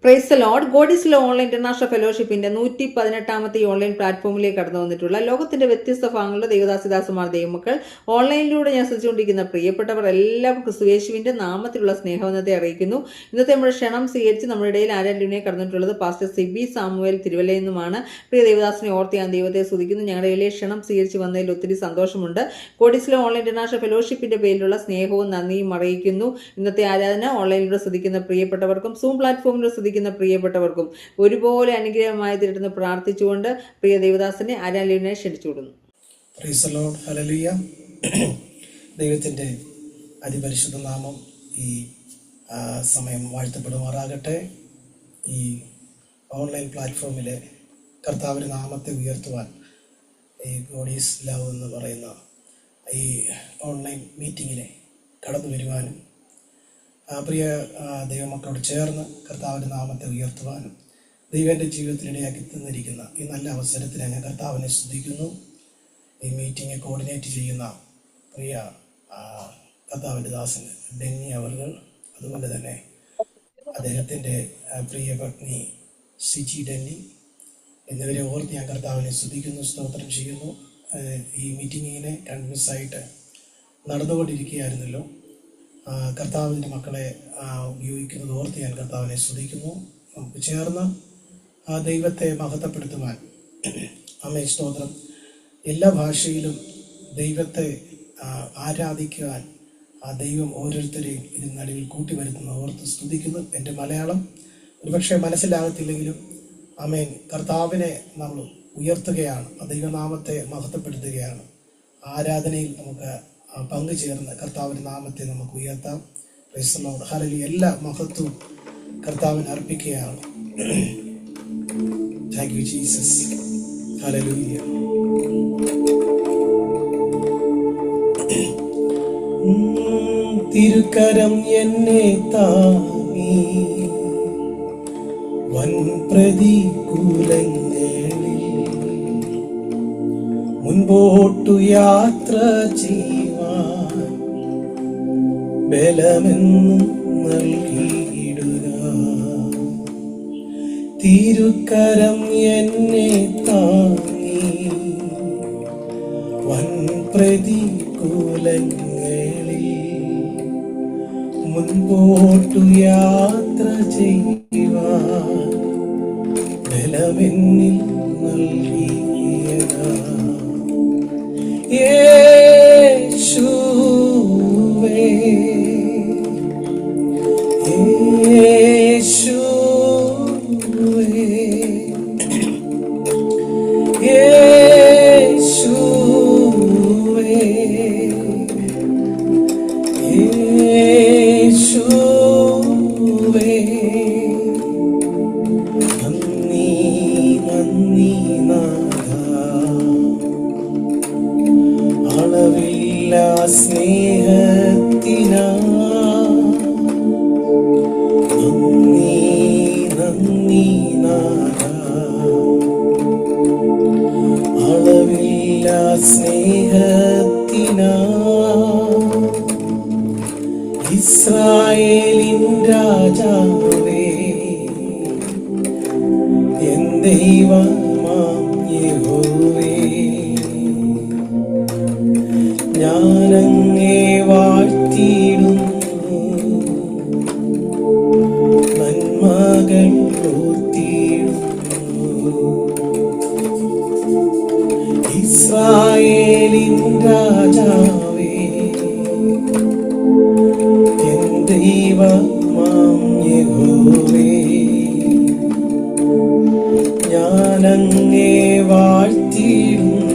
Price the Lord. God is love online international ഫെലോഷിപ്പിന്റെ 118ാമത്തെ ഈ ഓൺലൈൻ പ്ലാറ്റ്ഫോമിലേക്ക് കടന്നു വന്നിട്ടുള്ള ലോകത്തിന്റെ വ്യത്യസ്ത ഭാഗങ്ങളുടെ ദൈവദാസിദാസന്മാർ ദൈവമക്കൾ ഓൺലൈനിലൂടെ ഞാൻ ശ്രദ്ധിച്ചുകൊണ്ടിരിക്കുന്ന പ്രിയപ്പെട്ടവർ എല്ലാവർക്കും ക്രിസ്തുയേശുവിന്റെ നാമത്തിലുള്ള സ്നേഹവന്ദനത്തെ അറിയിക്കുന്നു. ഇന്നത്തെ നമ്മുടെ ക്ഷണം സ്വീകരിച്ച് നമ്മുടെ ഇടയിൽ ആരാധനയെ കടന്നിട്ടുള്ളത് പാസ്റ്റർ സിബി സാമുവേൽ തിരുവല്ലയിൽ നിന്നുമാണ്. പ്രിയ ദൈവദാസനെ ഓർത്ത് ഞാൻ ദൈവത്തെ സ്തുതിക്കുന്നു. ഞങ്ങളുടെ ഇടയിലെ ക്ഷണം സ്വീകരിച്ച് വന്നതിൽ ഒത്തിരി സന്തോഷമുണ്ട്. God is love online international ഫെലോഷിപ്പിന്റെ പേരിലുള്ള സ്നേഹവും നന്ദിയും അറിയിക്കുന്നു. ഇന്നത്തെ ആരാധന ഓൺലൈനിലൂടെ ശ്രദ്ധിക്കുന്ന പ്രിയപ്പെട്ടവർക്കും സൂം പ്ലാറ്റ്ഫോമിലൂടെ ശ്രദ്ധിക്കുന്ന പ്രിയപ്പെട്ടവർക്കും ഒരുപോലെ അനുഗ്രഹമായി തീരുന്ന പ്രാർത്ഥിച്ചുകൊണ്ട് പ്രിയ ദേവദാസനെ ആരാധനയെ ക്ഷണിച്ചുകൊടുന്നു. Praise the Lord. ഹല്ലേലൂയ. ദൈവത്തിൻ്റെ അതിപരിശുദ്ധ നാമം ഈ സമയം വാഴ്ത്തപ്പെടുമാറാകട്ടെ. ഈ ഓൺലൈൻ പ്ലാറ്റ്ഫോമിലെ കർത്താവിൻ്റെ നാമത്തെ ഉയർത്തുവാൻ ഈ ഗോഡ് ഈസ് ലവ് എന്ന് പറയുന്ന ഈ ഓൺലൈൻ മീറ്റിങ്ങിനെ കടന്നു വരുവാനും പ്രിയ ദൈവമക്കളോട് ചേർന്ന് കർത്താവിൻ്റെ നാമത്തെ ഉയർത്തുവാനും ദൈവം എൻ്റെ ജീവിതത്തിനിടയാക്കി തന്നിരിക്കുന്ന ഈ നല്ല അവസരത്തിന് ഞാൻ കർത്താവിനെ സ്തുതിക്കുന്നു. ഈ മീറ്റിംഗ് കോർഡിനേറ്റ് ചെയ്യുന്ന പ്രിയ കർത്താവിൻ്റെ ദാസൻ ഡെന്നി അവർകൾ, അതുപോലെ തന്നെ അദ്ദേഹത്തിൻ്റെ പ്രിയ പത്നി സിജി ഡെന്നി എന്നിവരെ ഓർത്ത് ഞാൻ കർത്താവിനെ സ്തുതിക്കുന്നു, സ്തോത്രം ചെയ്യുന്നു. ഈ മീറ്റിങ്ങിനെ കണ്ടിന്യൂസ് ആയിട്ട് നടന്നുകൊണ്ടിരിക്കുകയായിരുന്നല്ലോ. കർത്താവിൻ്റെ മക്കളെ ഉപയോഗിക്കുന്നത് ഓർത്ത് ഞാൻ കർത്താവിനെ സ്തുതിക്കുന്നു. നമുക്ക് ചേർന്ന് ദൈവത്തെ മഹത്വപ്പെടുത്തുവാൻ അമ്മേ സ്തോത്രം. എല്ലാ ഭാഷയിലും ദൈവത്തെ ആരാധിക്കുവാൻ ദൈവം ഓരോരുത്തരെയും ഇതിന് നടുവിൽ കൂട്ടിവരുത്തുന്ന ഓർത്ത് സ്തുതിക്കുന്നു. എൻ്റെ മലയാളം ഒരുപക്ഷെ മനസ്സിലാകത്തില്ലെങ്കിലും ആമേൻ, കർത്താവിനെ നമ്മൾ ഉയർത്തുകയാണ്, ദൈവനാമത്തെ മഹത്വപ്പെടുത്തുകയാണ്. ആരാധനയിൽ നമുക്ക് പങ്കുചേർന്ന് കർത്താവിൻ്റെ നാമത്തെ നമുക്ക് ഉയർത്താം. Praise the Lord. ഹല്ലേലൂയ. എല്ലാ മഹത്വവും കർത്താവിന് അർപ്പിക്കുകയാണ്. Thank you Jesus. ഹല്ലേലൂയ. തിരുക്കരം എന്നെ താങ്ങി വൻ പ്രതികൂലങ്ങളിൽ മുൻപോട്ടു യാത്ര ചെയ്യുവാൻ ബലമെന്നും നൽകിയിടുക. തിരുക്കരം എന്നെ താങ്ങി വൻ പ്രതികൂലങ്ങളിൽ മുൻപോട്ടു യാത്ര ചെയ്യുവാൻ ബലമെന്നിൽ നൽകിയിടുക. യേശുവേ യേശുവേ യേശുവേ യേശുവേ നന്ദി നന്ദി നാഥ, അളവില്ല സ്നേഹത്തിനാ നന്ദി നന്ദി നാഥ, അളവില്ല സ്നേഹത്തിനാ ഇസ്രായേലിൻ രാജാവേ എൻ ദൈവമാം യഹോവേ, ഞാനങ്ങേ വാഴ്ത്തിയിടുന്നു, നന്മകൾ ഓർത്തിയിടുന്നു. ഇസ്രായേലിൻ രാജാവേ എൻ ദൈവമാം യഹോവേ, ഞാനങ്ങേ വാഴ്ത്തിയിടുന്നു,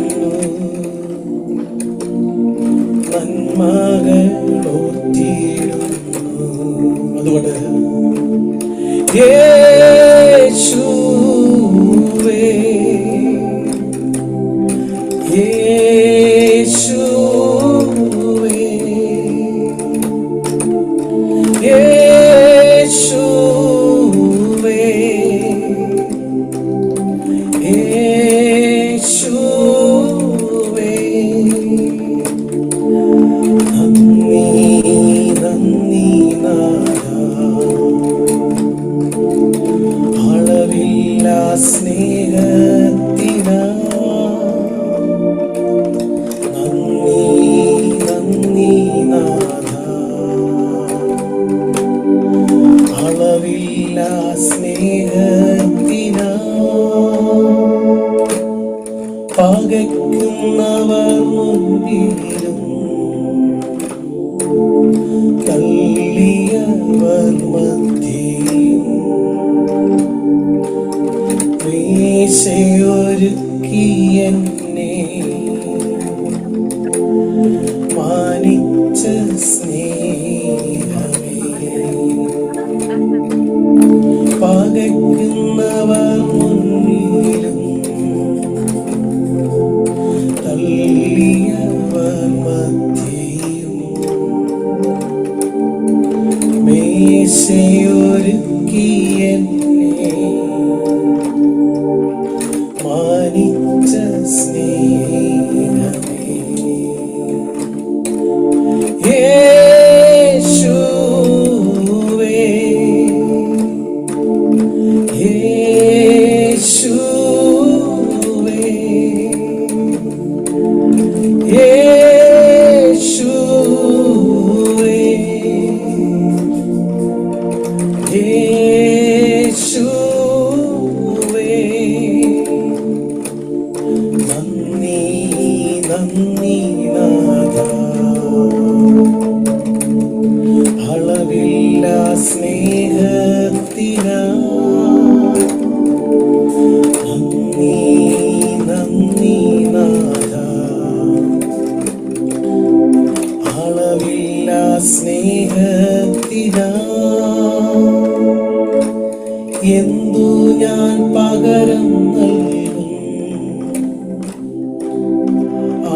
നന്മകൾ ഓർത്തിയിടുന്നു. അതുകൊണ്ട് യേശുവേ യേശുവേ യേശുവേ യേശുവേ നന്ദി നന്ദി നാഥ, അളവില്ല സ്നേഹത്തിനാ നന്ദി നാഥ. അളവില്ല സ്നേഹത്തിനാ പകയ്ക്കുന്നവർ മുൻപിലും തള്ളിയവർ മധ്യയും മേശയൊരുക്കി എന്നെ മാനിച്ച സ്നേഹമേ. പകയ്ക്കുന്നവർ മുന്നിലും തള്ളിയവർ മധ്യയും മേശയൊരുക്കി എന്നെ മാനിച്ച സ്നേഹമേ. യേശുവേ യേശുവേ യേശുവേ യേശുവേ നന്ദി നന്ദി നാഥ. അളവില്ല സ്നേഹത്തിനാ നന്ദി നന്ദി നാഥ. അളവില്ല സ്നേഹത്തിനാ എന്തു ഞാൻ പകരം നൽകും?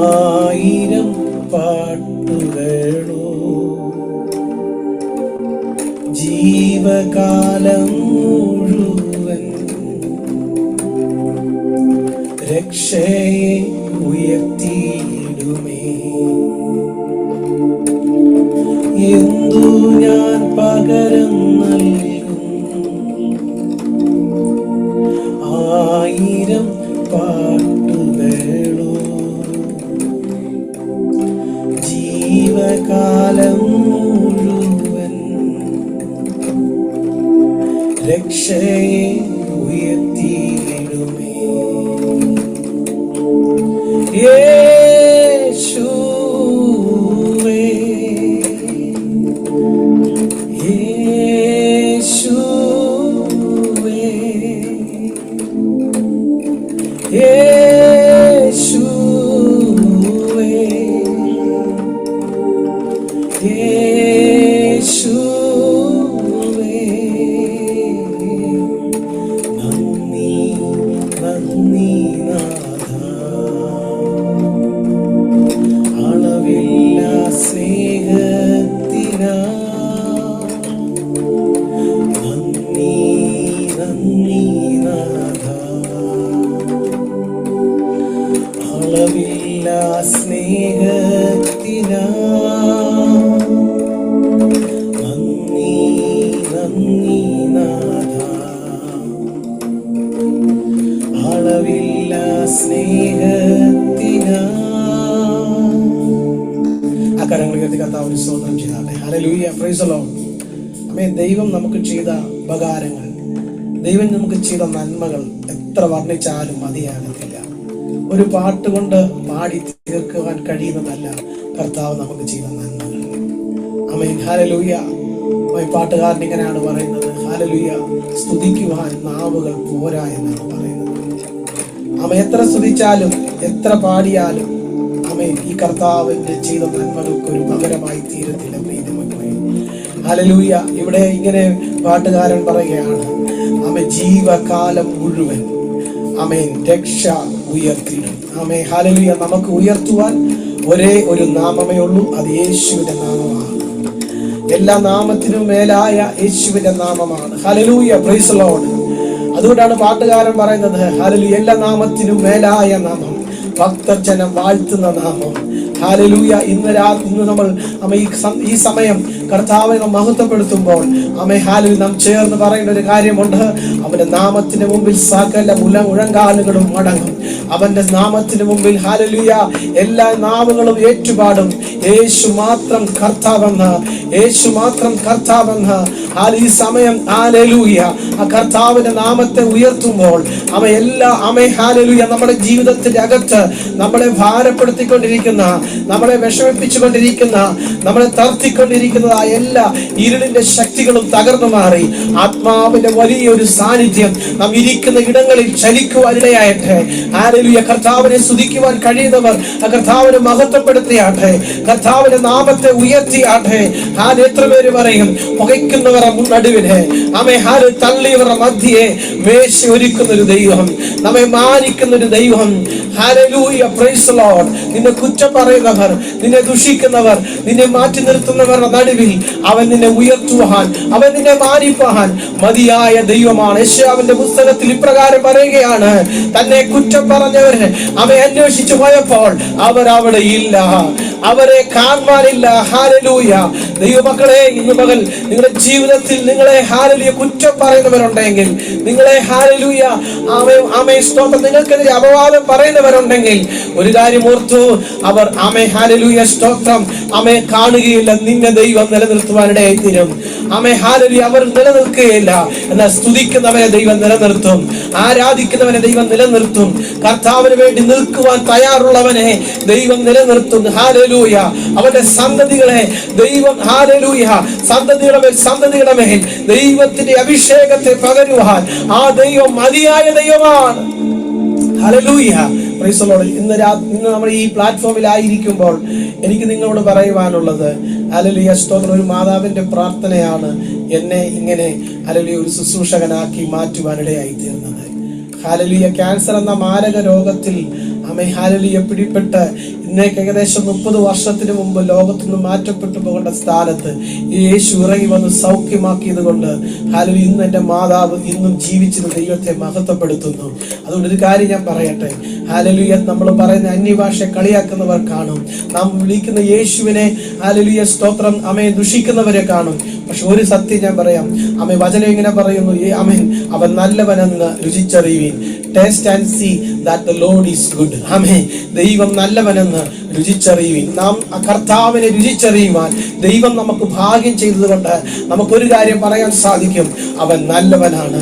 ആയിരം പാട്ടുകളോ ജീവകാലം മുഴുവൻ രക്ഷയെ ഉയർത്തിയിടുമേ. എന്തു ഞാൻ പകരം നൽകും? ആയിരം പാട്ടുകളോ ജീവകാലം മുഴുവൻ രക്ഷയെ ഉയർത്തിയിടുമേ. യേശുവേ യേശുവേ യേശുവേ യേശുവേ നന്ദി നന്ദി നാഥ. അളവില്ല സ്നേഹത്തിനാ നന്ദി നന്ദി നാഥ. അളവില്ല സ്നേഹത്തിനാ നന്ദി നന്ദി നാഥ. അളവില്ല സ്നേഹത്തിനാ. ആ കരങ്ങൾ ഉയർത്തി കർത്താവിന് സ്തോത്രം ചെയ്താട്ടെ. Hallelujah, praise the Lord. Amen. ദൈവം നമുക്ക് ചെയ്ത ഉപകാരങ്ങൾ, ദൈവം നമുക്ക് ചെയ്ത നന്മകൾ എത്ര വർണ്ണിച്ചാലും മതിയാകത്തില്ല. ഒരു പാട്ട് കൊണ്ട് പാടി തീർക്കുവാൻ കഴിയുന്നതല്ല കർത്താവ് നമുക്ക് ചെയ്ത നന്മകൾ. ആമേൻ. ഹല്ലേലൂയ. പാട്ടുകാരൻ ഇങ്ങനെയാണ് പറയുന്നത്, ഹല്ലേലൂയ, സ്തുതിക്കുവാൻ നാവുകൾ പോരാ എന്നാണ് പറയുന്നത്. ആമേൻ. എത്ര സ്തുതിച്ചാലും എത്ര പാടിയാലും ആമേൻ ഈ കർത്താവിന്റെ ചെയ്ത നന്മകൾക്ക് ഒരു പകരമായി തീരത്തില്ല പ്രിയമക്കളെ. ഹല്ലേലൂയ. ഇവിടെ ഇങ്ങനെ പാട്ടുകാരൻ പറയുകയാണ്, ആമേൻ, ജീവകാലം മുഴുവൻ ആമേൻ രക്ഷ ഉയർത്തിയിടും. ആമേൻ. ഹല്ലേലൂയ. നമുക്ക് ഉയർത്തുവാൻ ഒരേ ഒരു നാമമേ ഉള്ളൂ, അത് യേശുവിന്റെ നാമമാണ്. എല്ലാ നാമത്തിനും മേലായ യേശുവിന്റെ നാമമാണ്. Hallelujah, praise the Lord. അതുകൊണ്ടാണ് പാട്ടുകാരൻ പറയുന്നത്, ഹല്ലേലൂയ, എല്ലാ നാമത്തിനും മേലായ നാമം, ഭക്തജനം വാഴ്ത്തുന്ന നാമം. ഹല്ലേലൂയ. ഇന്ന് നമ്മൾ ഈ സമയം കർത്താവിനെ നാം മഹത്വപ്പെടുത്തുമ്പോൾ ആമേൻ ഹല്ലേലൂയ നാം ചേർന്ന് പറയേണ്ട ഒരു കാര്യമുണ്ട്. അവന്റെ നാമത്തിന് മുമ്പിൽ സകല മുഴങ്കാലുകളും മടങ്ങും. അവന്റെ നാമത്തിന് മുമ്പിൽ ഹല്ലേലൂയ എല്ലാ നാവുകളും ഏറ്റുപാടും. യേശു മാത്രം കർത്താവെന്ന്, യേശു മാത്രം കർത്താവെന്ന്. ഈ സമയം ഹല്ലേലൂയ ആ കർത്താവിന്റെ നാമത്തെ ഉയർത്തുമ്പോൾ ഹല്ലേലൂയ നമ്മുടെ ജീവിതത്തിന്റെ അകത്ത് നമ്മളെ ഭാരപ്പെടുത്തിക്കൊണ്ടിരിക്കുന്ന, നമ്മളെ വിഷമിപ്പിച്ചുകൊണ്ടിരിക്കുന്ന, നമ്മളെ തളർത്തിക്കൊണ്ടിരിക്കുന്നതായ എല്ലാ ഇരുളിന്റെ ശക്തികളും തകർന്നു മാറി ആത്മാവിന്റെ വലിയൊരു സാന്നിധ്യം നാം ഇരിക്കുന്ന ഇടങ്ങളിൽ ചലിക്കുവാനിടയായിട്ട് ഹല്ലേലൂയ കർത്താവിനെ സ്തുതിക്കുവാൻ കഴിയുന്നവർ ആ കർത്താവിനെ മഹത്വപ്പെടുത്തിയാട്ടെ, കർത്താവിന്റെ നാമത്തെ ഉയർത്തിയാട്ടെ. എത്ര പേര് പറയും പുകയ്ക്കുന്നവർ നടുവിനെ തള്ളിയവരുടെ മധ്യയെ മേശ ഒരുക്കുന്ന ഒരു ദൈവം, നമ്മെ മാനിക്കുന്ന ഒരു ദൈവം. Hallelujah praise the Lord. നിന്നെ കുറ്റം പറയുന്നവർ, നിന്നെ ദുഷിക്കുന്നവർ, നിന്നെ മാറ്റി നിർത്തുന്നവരുടെ നടുവിൽ അവൻ നിന്നെ ഉയർത്തുവാൻ, അവൻ നിന്നെ മാനിപ്പാൻ മതിയായ ദൈവമാണ്. യെശയ്യാവിന്റെ പുസ്തകത്തിൽ ഇപ്രകാരം പറയുകയാണ്, തന്നെ കുറ്റം പറഞ്ഞവരെ അവൻ അന്വേഷിച്ചു പോയപ്പോൾ അവർ അവിടെ ഇല്ല, അവരെ കാണാനില്ല. ഹല്ലേലൂയ ദൈവമക്കളെ, ഇന്ന് പകൽ നിങ്ങളുടെ ജീവിതത്തിൽ നിങ്ങളെ ഹല്ലേലൂയ കുറ്റം പറയുന്നവരുണ്ടെങ്കിൽ, നിങ്ങളെ ഹല്ലേലൂയ സ്തോത്രം നിങ്ങൾക്കെതിരെ അപവാദം പറയുന്നവരുണ്ടെങ്കിൽ ഒരു കാര്യം ഓർത്തു, അവർ ഹല്ലേലൂയ സ്തോത്രം കാണുകയില്ല. നിന്നെ ദൈവം നിലനിർത്തുവാനിടയായി തീരും. ഹല്ലേലൂയ അവർ നിലനിൽക്കുകയില്ല. എന്നാൽ സ്തുതിക്കുന്നവരെ ദൈവം നിലനിർത്തും, ആരാധിക്കുന്നവനെ ദൈവം നിലനിർത്തും, കർത്താവിന് വേണ്ടി നിൽക്കുവാൻ തയ്യാറുള്ളവനെ ദൈവം നിലനിർത്തും. ഹല്ലേലൂയ അവന്റെ സന്തതികളെ ദൈവം ഹല്ലേലൂയ സന്തതിയുടെ മേൽ ദൈവത്തിന്റെ അഭിഷേകത്തെ പകരുവാൻ ആ ദൈവം മതിയായ ദൈവമാണ്. Hallelujah praise the Lord. ഇന്ന് നമ്മൾ ഈ പ്ലാറ്റ്ഫോമിലായിരിക്കുമ്പോൾ എനിക്ക് നിങ്ങളോട് പറയുവാനുള്ളത്, ഹല്ലേലൂയ സ്തോത്രം, ഒരു മാതാവിന്റെ പ്രാർത്ഥനയാണ് എന്നെ ഇങ്ങനെ ഹല്ലേലൂയ ഒരു ശുശ്രൂഷകനാക്കി മാറ്റുവാനിടയായി തീർന്നത്. ഹല്ലേലൂയ ക്യാൻസർ എന്ന മാരക രോഗത്തിൽ ഹല്ലേലൂയ പിടിപെട്ട് ഇന്നേക്ക് ഏകദേശം 30 വർഷത്തിന് മുമ്പ് ലോകത്തു നിന്ന് മാറ്റപ്പെട്ടു പോകേണ്ട സ്ഥാനത്ത് യേശു ഇറങ്ങി വന്ന് സൗഖ്യമാക്കിയത് കൊണ്ട് ഹല്ലേലൂയ ഇന്ന് എൻ്റെ മാതാവ് ഇന്നും ജീവിച്ചിരുന്ന ദൈവത്തെ മഹത്വപ്പെടുത്തുന്നു. അതുകൊണ്ട് ഒരു കാര്യം ഞാൻ പറയട്ടെ, ഹല്ലേലൂയ നമ്മൾ പറയുന്ന അന്യഭാഷ കളിയാക്കുന്നവർ കാണും, നാം വിളിക്കുന്ന യേശുവിനെ ഹല്ലേലൂയ സ്തോത്രം ദുഷിക്കുന്നവരെ കാണും. പക്ഷെ ഒരു സത്യം ഞാൻ പറയാം, വചനം ഇങ്ങനെ പറയുന്നു, അവൻ നല്ലവനെന്ന് രുചിച്ചറിയുവിൻ. Taste and see that the Lord is good. ദൈവം നല്ലവനെന്ന് രുചിച്ചറിയുവിൻ. നാം കർത്താവിനെ രുചിച്ചറിയുവാൻ ദൈവം നമുക്ക് ഭാഗ്യം ചെയ്തതുകൊണ്ട് നമുക്കൊരു കാര്യം പറയാൻ സാധിക്കും, അവൻ നല്ലവനാണ്,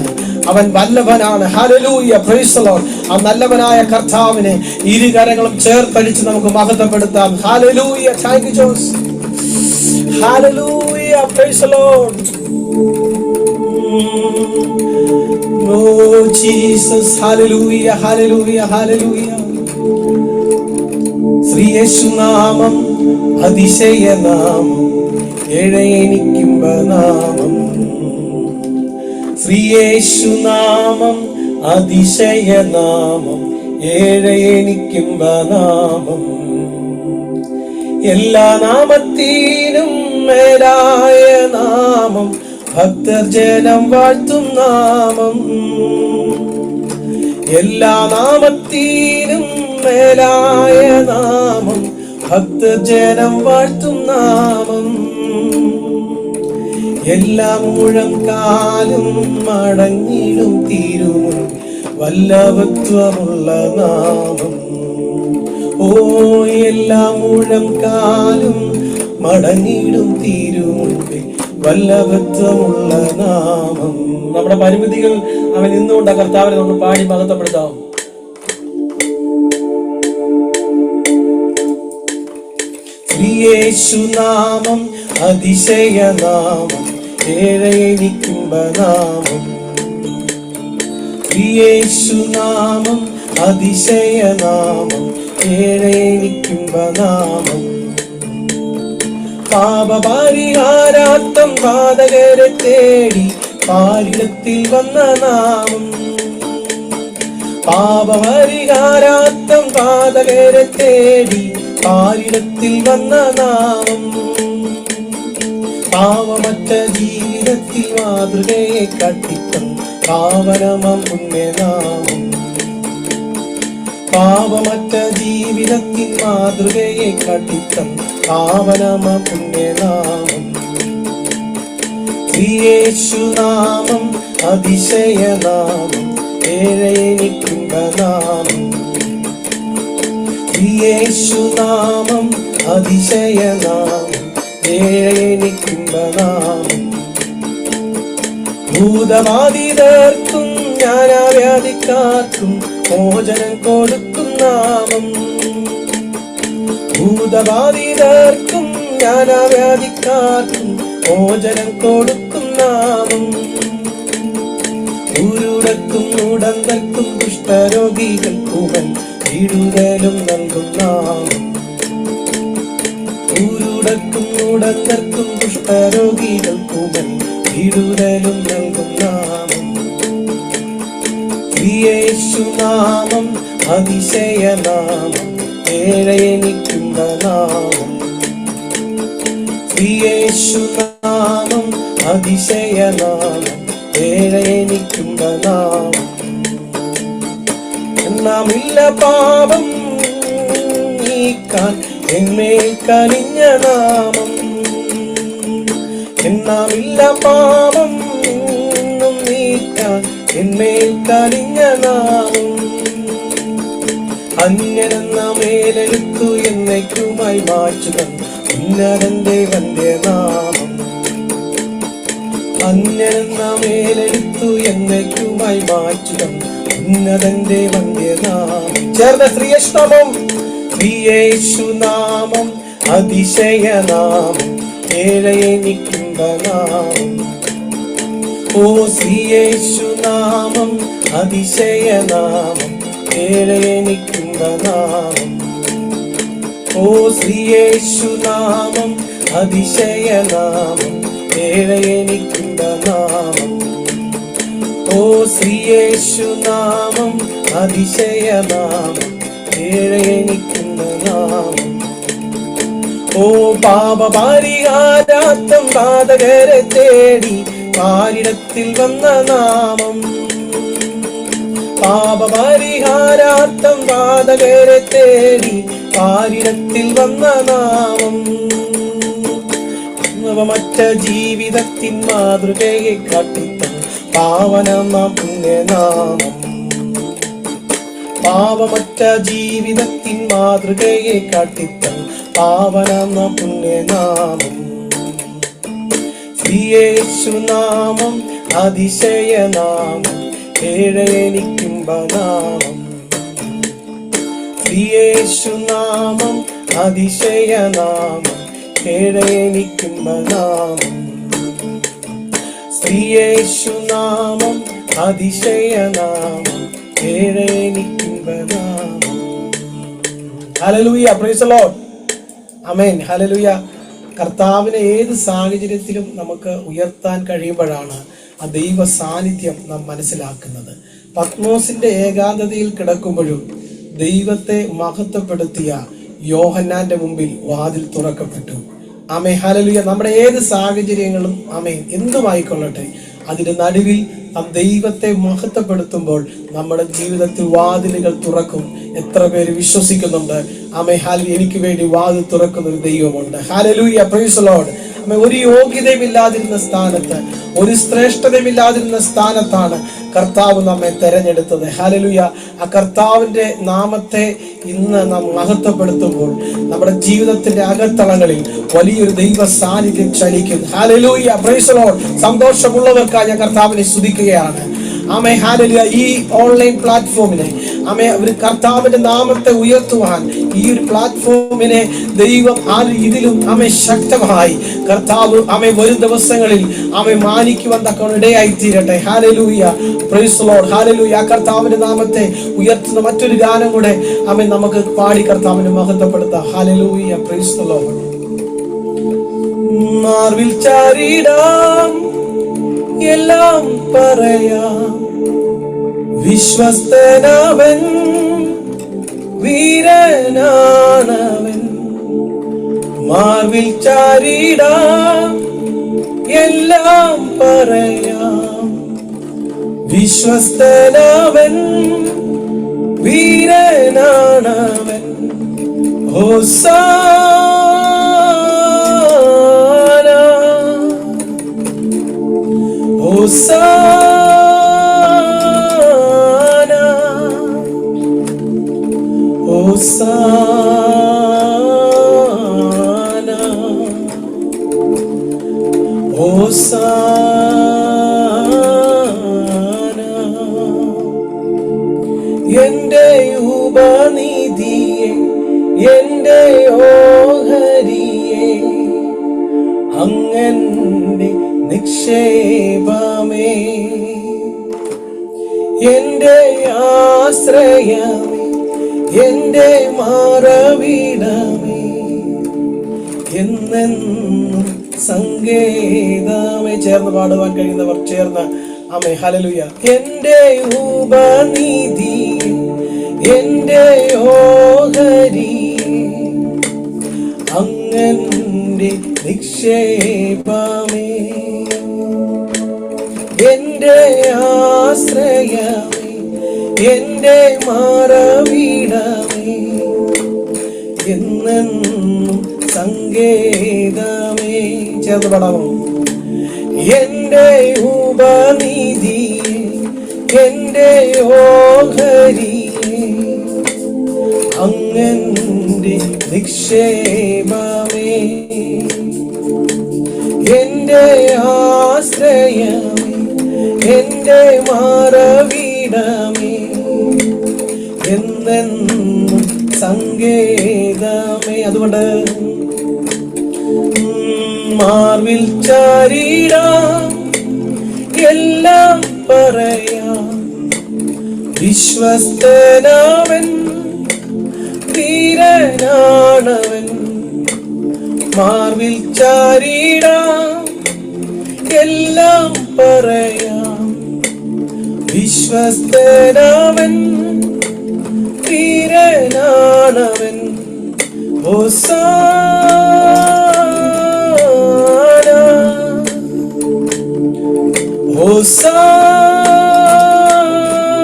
അവൻ വല്ലഭനാണ്. Hallelujah praise the Lord. ആ നല്ലവനായ കർത്താവിനെ ഇരുകരങ്ങളും ചേർത്തടിച്ച് നമുക്ക് മഹത്വപ്പെടുത്താം. Hallelujah. Thank you Jesus. Hallelujah praise the Lord. Oh Jesus, hallelujah, hallelujah, hallelujah. Shri യേശുനാമം അതിശയനാമം, ഏഴയനിക്കുംബനാമം. ശ്രീ യേശുനാമം അതിശയനാമം, ഏഴയനിക്കുംബനാമം. എല്ലാ നാമത്തിനും മേലായ നാമം, ഭക്തർ ജനം വാഴ്ത്തും നാമം. എല്ലാ നാമത്തിനും മേലായ നാമം, ഭക്തർ ജനം വാഴ്ത്തും നാമം. എല്ലാ മുഴങ്കാലും മടങ്ങിടും തീരും വല്ലഭത്വമുള്ള നാമം. ഓ എല്ലാ മുഴങ്കാലും മടങ്ങിടും തീരും വല്ലഭത്വമുള്ള നാമം. നമ്മുടെ പരിമിതികൾ അവൻ നിന്നുകൊണ്ട് കർത്താവിനെ നമുക്ക് പാടി മഹത്വപ്പെടുത്താം. യേശുനാമം അതിശയനാമം, ഏഴയനിക്കുംബനാമം. യേശുനാമം അതിശയനാമം, ഏഴയനിക്കുംബനാമം. പാപപരിഹാരാർത്ഥം പാതകരെ തേടി പാരിടത്തിൽ വന്ന നാമം. പാപപരിഹാരാർത്ഥം പാതകരെ തേടി പാരിടത്തിൽ വന്ന നാമം. പാവമറ്റ ജീവിതത്തിൽ മാതൃകയെ കാട്ടിത്തം പാവനമാം പുണ്യനാമം. പാവമറ്റ ജീവിതത്തിൽ മാതൃകയെ കാട്ടിത്തം പാവനമാം പുണ്യനാമം. യേശുനാമം അതിശയനാമം, ഏഴയനിക്കുംബനാമം. യേശുനാമം അതിശയനാമം, ഏഴയനിക്കുംബനാമം. ഭൂതബാധിതർക്കും ജ്ഞാനവ്യാധിക്കാർക്കും മോചനം കൊടുക്കും നാമം. ഭൂതബാധിതർക്കും ജ്ഞാനവ്യാധിക്കാർക്കും മോചനം കൊടുക്കും നാമം. ഉരുടക്കും ഉടന്തർക്കും കുഷ്ഠരോഗികൾക്കുമൻ വിടുതലും നൽകും നാമം. ഉരുടക്കും ഉടന്തർക്കും കുഷ്ഠരോഗികൾക്കുമൻ വിടുതലും നൽകും നാമം. യേശുനാമം അതിശയനാമം, ഏഴയനിക്കുംബനാമം. യേശുനാമം അതിശയനാമം, ഏഴയനിക്കുംബനാമം. നാമില്ല പാപം നീക്കാൻ എന്മേൽ കനിഞ്ഞ നാമം. എന്നാമില്ല പാപം നീക്കാൻ എന്മേൽ കനിഞ്ഞ നാമം. അന്യനെന്ന മേലെടുത്തു എന്നേക്കുമായി മാറ്റുക ഉന്നതന്റെ വന്ധ്യനാമം. അന്യനെന്ന മേലെടുത്തു എന്നേക്കുമായി മാറ്റുക ഉന്നതന്റെ വന്ധ്യനാമം. ചേർന്ന ശ്രീയഷ്ടമം. യേശുനാമം അതിശയനാമം, ഏഴയനിക്കുംബനാമം. ഓ യേശുനാമം അതിശയനാമം, ഏഴയനിക്കുംബനാമം. ഓ യേശുനാമം അതിശയനാമം, ഏഴയനിക്കുംബനാമം. ഓ യേശുനാമം അതിശയനാമം, ഏഴയനിക്കുംബനാമം. ഓ പാപപരിഹാരാർത്ഥം പാതകരെ തേടി പാരിടത്തിൽ വന്ന നാമം. പാപപരിഹാരാർത്ഥം പാതകരെ തേടി പാരിടത്തിൽ വന്ന നാമം. മറ്റ ജീവിതത്തിൻ മാതൃകയെ കാട്ടിത്ത പാവനമ പുണ്യനാമം. പാവമറ്റ ജീവിതത്തിൻ മാതൃകയെ കാട്ടിത്ത പാവനമ പുണ്യനാമം. യേശുനാമം അതിശയനാമം, ഏഴയനിക്കുംബനാമം. യേശുനാമം അതിശയനാമം, ഏഴയനിക്കുംബനാമം. യേശുനാമം അതിശയനാമം, ഏഴയനിക്കുംബനാമം. Hallelujah, praise the Lord, amen, hallelujah. കർത്താവിനെ ഏത് സാഹചര്യത്തിലും നമുക്ക് ഉയർത്താൻ കഴിയുമ്പോഴാണ് ആ ദൈവ സാന്നിധ്യം നാം മനസ്സിലാക്കുന്നത്. പത്മോസിന്റെ ഏകാന്തതയിൽ കിടക്കുമ്പോഴും ദൈവത്തെ മഹത്വപ്പെടുത്തിയ യോഹന്നാന്റെ മുമ്പിൽ വാതിൽ തുറക്കപ്പെട്ടു. ആമേൻ, ഹല്ലേലൂയ. നമ്മുടെ ഏത് സാഹചര്യങ്ങളും ആമേൻ എന്തുമായിക്കൊള്ളട്ടെ, അതിന്റെ നടുവിൽ നാം ദൈവത്തെ മഹത്വപ്പെടുത്തുമ്പോൾ നമ്മുടെ ജീവിതത്തിൽ വാതിലുകൾ തുറക്കും. എത്ര പേര് വിശ്വസിക്കുന്നുണ്ട്? ആമേൻ, ഹല്ലേലൂയ. എനിക്ക് വേണ്ടി വാതിൽ തുറക്കുന്ന ഒരു ദൈവമുണ്ട്. Hallelujah, praise the Lord. ഒരു യോഗ്യതയുമില്ലാതിരുന്ന സ്ഥാനത്ത്, ഒരു ശ്രേഷ്ഠതയുമില്ലാതിരുന്ന സ്ഥാനത്താണ് കർത്താവ് നമ്മെ തെരഞ്ഞെടുത്തത്. ഹല്ലേലൂയ. ആ കർത്താവിന്റെ നാമത്തെ ഇന്ന് നാം മഹത്വപ്പെടുത്തുമ്പോൾ നമ്മുടെ ജീവിതത്തിന്റെ അകത്തളങ്ങളിൽ വലിയൊരു ദൈവ സാന്നിധ്യം ചലിക്കും. Hallelujah, praise the Lord. സന്തോഷമുള്ളവർക്കായി ഞാൻ കർത്താവിനെ സ്തുതിക്കുകയാണ്. ആമേൻ, ഹല്ലേലൂയ. ഈ ഓൺലൈൻ പ്ലാറ്റ്ഫോമിനെ ആമേൻ ഒരു കർത്താവിന്റെ നാമത്തെ ഉയർത്തുവാൻ ഈ ഒരു പ്ലാറ്റ്ഫോമിനെ ദൈവം ഇതിലും ആമേൻ ശക്തമായി കർത്താവ് ആമേൻ വരും ദിവസങ്ങളിൽ ആമേൻ മാനിക്കുവാൻ തക്കവണ്ണം ഇടയായി തീരട്ടെ. Hallelujah, praise the Lord. Hallelujah. കർത്താവിന്റെ നാമത്തെ ഉയർത്തുന്ന മറ്റൊരു ഗാനം കൂടെ ആമേൻ നമുക്ക് പാടി കർത്താവിനെ മഹത്വപ്പെടുത്താം. Hallelujah, praise the Lord. മാർവിൽ ചാരിടാം, എല്ലാം പറയാം, വിശ്വസ്തനവൻ, വീരനാണവൻ. മാർവിൽ ചാരിടാം, എല്ലാം പറയാം, വിശ്വസ്തനവൻ, വീരനാണവൻ. ഹോസാന ഹോസാന ഹോസാന ഹോസാന. എന്റെ ഉപനിധിയെ എന്റെ ഓഹരിയെ അങ്ങന്റെ നിക്ഷേപമേ എന്റെ ആശ്രയമേ എന്റെ മാറവിടമേ എന്നെന്നും സങ്കേതമേ. ചേർന്ന് പാടുവാൻ കഴിയുന്നവർ ചേർന്ന് ആമേൻ ഹല്ലേലൂയ. എന്റെ ഉപനിധി എന്റെ ഓഹരി അങ്ങന്റെ നിക്ഷേപമേ എന്റെ ആശ്രയമേ എന്റെ മാറവിടമേ എന്നെന്നും സങ്കേതമേ. ചേർന്ന് പാടാമോ? എന്റെ ഉപനിധി എന്റെ ഓഹരി അങ്ങന്റെ നിക്ഷേപമേ എന്റെ ആശ്രയമേ എന്റെ മാറവിടമേ എന്നെന്നും സങ്കേതമേ. അതുകൊണ്ട് മാർവിൽ ചാരിടാം എല്ലാം പറയാം വിശ്വസ്തനാവൻ ധീരനാണവൻ. മാർവിൽ ചാരിടാം എല്ലാം പറയാം വിശ്വസ്തനാവൻ ധീരനാണവൻ. ഹോസാന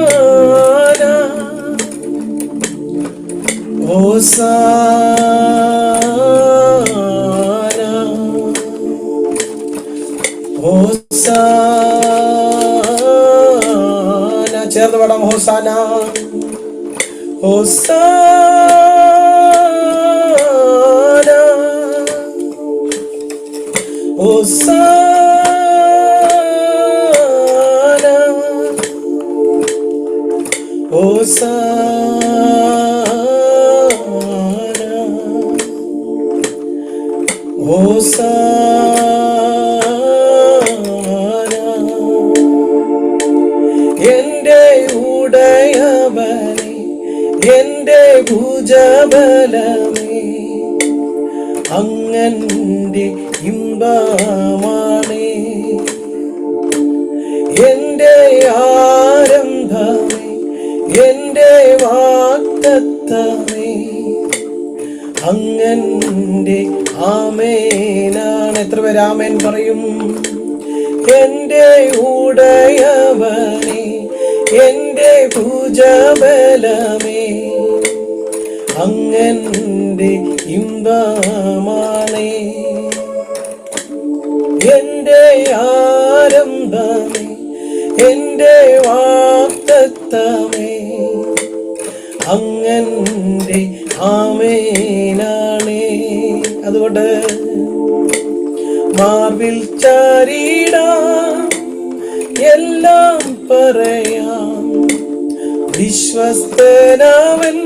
ഹോസാന ഹോസാന ഹോസാന. ചേർന്ന് പാടാം. ഹോസാന ഹോസാന ഹോസാന ഹോസാന ഹോസാന. എന്റെ ഉടയവനെ എന്റെ ഭുജബലമേ അങ്ങന്റെ ഇമ്പമാണേ എന്റെ ആരംഭമേ എന്റെ വാഗ്ദത്തമേ അങ്ങന്റെ ആമേനാണ്. എത്ര പേര് ആമേൻ പറയും? എന്റെ ഉടയവനെ എന്റെ ഭുജബലമേ അങ്ങന്റെ ഇമ്പമാണേ എന്റെ ആരംഭമേ എന്റെ വാഗ്ദത്തമേ അങ്ങന്റെ ആമേനാണേ. അതുകൊണ്ട് മാർവിൽ ചാരിടാം എല്ലാം പറയാം വിശ്വസ്തനാവൻ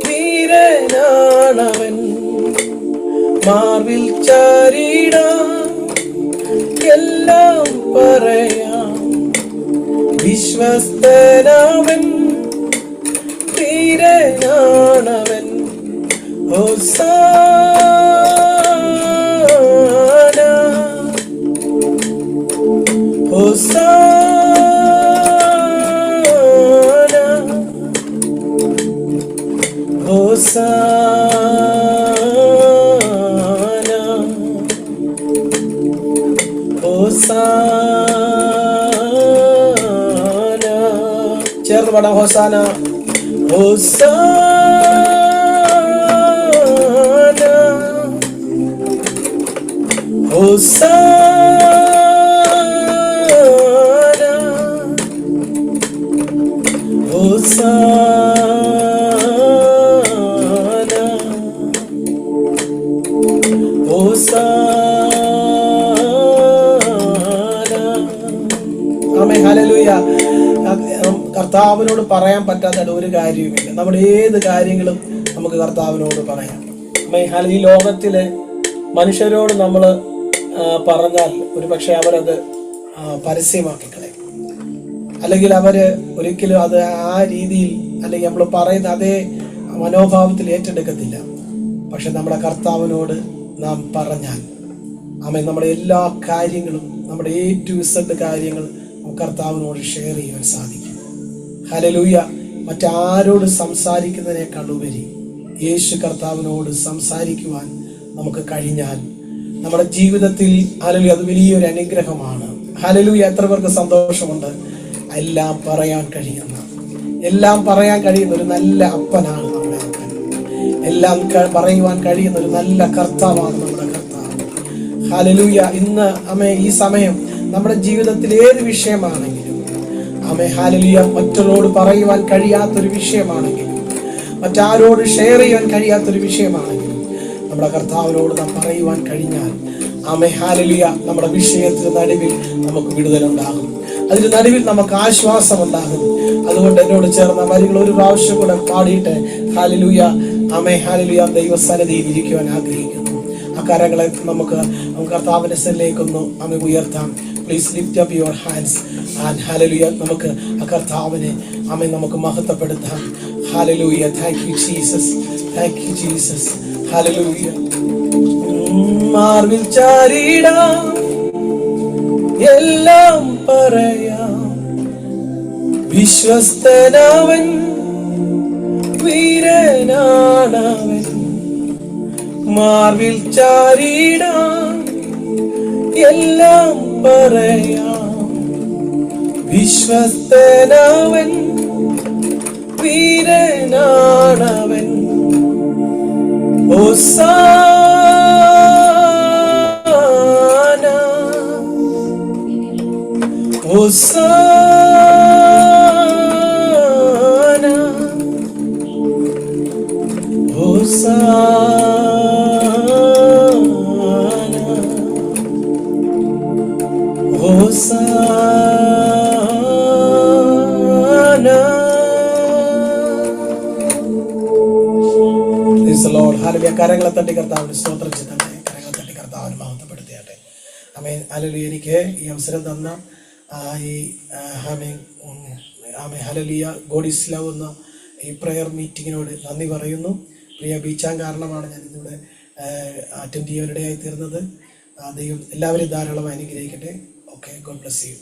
ധീരനാണവൻ. മാർവിൽ ചാരിടാം എല്ലാം പറയാം വിശ്വസ്തനാവൻ ധീരനാണവൻ. ഹോസാന ഹോസാന ഹോസാന ഹോസാന. ചേർന്ന് പാടാം. ഹോസാന ഹോസാന ഹോസാന ആമേൻ, ഹല്ലേലൂയ. കർത്താവിനോട് പറയാൻ പറ്റാത്ത ഒരു കാര്യവുമില്ല. നമ്മുടെ ഏത് കാര്യങ്ങളും നമുക്ക് കർത്താവിനോട് പറയാം. ഈ ലോകത്തിലെ മനുഷ്യരോട് നമ്മൾ പറഞ്ഞാൽ ഒരു പക്ഷെ അവരത് പരസ്യമാക്കി കളയും, അല്ലെങ്കിൽ അവര് ഒരിക്കലും അത് ആ രീതിയിൽ അല്ലെങ്കിൽ നമ്മൾ പറയുന്ന അതേ മനോഭാവത്തിൽ ഏറ്റെടുക്കത്തില്ല. പക്ഷെ നമ്മുടെ കർത്താവിനോട് നാം പറഞ്ഞാൽ നമ്മുടെ എല്ലാ കാര്യങ്ങളും, നമ്മുടെ A to Z കാര്യങ്ങൾ കർത്താവിനോട് ഷെയർ ചെയ്യാൻ സാധിക്കും. ഹല്ലേലൂയ. മറ്റാരോട് സംസാരിക്കുന്നതിനേക്കാൾ ഉപരി യേശു കർത്താവിനോട് സംസാരിക്കുവാൻ നമുക്ക് കഴിഞ്ഞാൽ നമ്മുടെ ജീവിതത്തിൽ ഹല്ലേലൂയ അത് വലിയൊരു അനുഗ്രഹമാണ്. ഹല്ലേലൂയ. എത്ര പേർക്ക് സന്തോഷമുണ്ട്? എല്ലാം പറയാൻ കഴിയുന്ന ഒരു നല്ല അപ്പനാണ് നമ്മുടെ അപ്പൻ. എല്ലാം പറയുവാൻ കഴിയുന്ന ഒരു നല്ല കർത്താവാണ് നമ്മുടെ കർത്താവ്. ഹല്ലേലൂയ. ഇന്ന് ഈ സമയം നമ്മുടെ ജീവിതത്തിൽ ഏത് വിഷയമാണെങ്കിലും ഹല്ലേലൂയ, മറ്റുള്ളവരോട് പറയുവാൻ കഴിയാത്തൊരു വിഷയമാണെങ്കിലും, മറ്റാരോട് ഷെയർ ചെയ്യാൻ കഴിയാത്തൊരു വിഷയമാണെങ്കിലും നമ്മുടെ കർത്താവിനോട് നാം പറയുവാൻ കഴിഞ്ഞാൽ ഹല്ലേലൂയ, നമ്മുടെ വിഷയത്തിന് നടുവിൽ നമുക്ക് വിടുതലുണ്ടാകും, അതിന് നടുവിൽ നമുക്ക് ആശ്വാസം ഉണ്ടാകും. അതുകൊണ്ട് എന്നോട് ചേർന്ന വരികൾ ഒരു പ്രാവശ്യം കൂടെ പാടിയിട്ട് ഹല്ലേലൂയ, ഹല്ലേലൂയ, ദൈവസന്നിധിയിൽ ഇരിക്കുവാൻ ആഗ്രഹിക്കുന്നു. ആ കരങ്ങളെ നമുക്ക് കർത്താവിന്റെ സന്നിധിയിലേക്കൊന്ന് ഉയർത്താം. Please lift up your hands and hallelujah. നമുക്ക് ആ കർത്താവിനെ നമുക്ക് മഹത്വപ്പെടുത്താം. Hallelujah. Thank you Jesus, thank you Jesus. Hallelujah. മാർവിൽ ചാരിടാം, എല്ലാം പറയാം, വിശ്വസ്തനവൻ, വീരനാണവൻ. മാർവിൽ ചാരിടാം, എല്ലാം പറയാം, വിശ്വസ്തനവൻ, വീരനാണവൻ. ഹോസാന, ഹോസാന, ഹോസാന, ഹോസാന. ഹല്ലേലൂയ. കരങ്ങളെ തട്ടി കർത്താവിന് സ്തോത്രം ചെയ്യട്ടെ. കരങ്ങളെ തട്ടി കർത്താവിന് മഹത്വപ്പെടുത്തിയാട്ടെ. ആമേൻ. ഹല്ലേലൂയ. എനിക്ക് ഈ അവസരം തന്ന ഹല്ലേലൂയ ഗോഡ് ഈസ് ലവ് എന്ന ഈ പ്രെയർ മീറ്റിങ്ങിനോട് നന്ദി പറയുന്നു. പ്രിയ ബീച്ചാൻ കാരണമാണ് ഞാൻ ഇന്നിവിടെ അറ്റൻഡ് ചെയ്യാനിടയായി തീർന്നത്. ദൈവം എല്ലാവരെയും ധാരാളം അനുഗ്രഹിക്കട്ടെ. Okay, God bless you.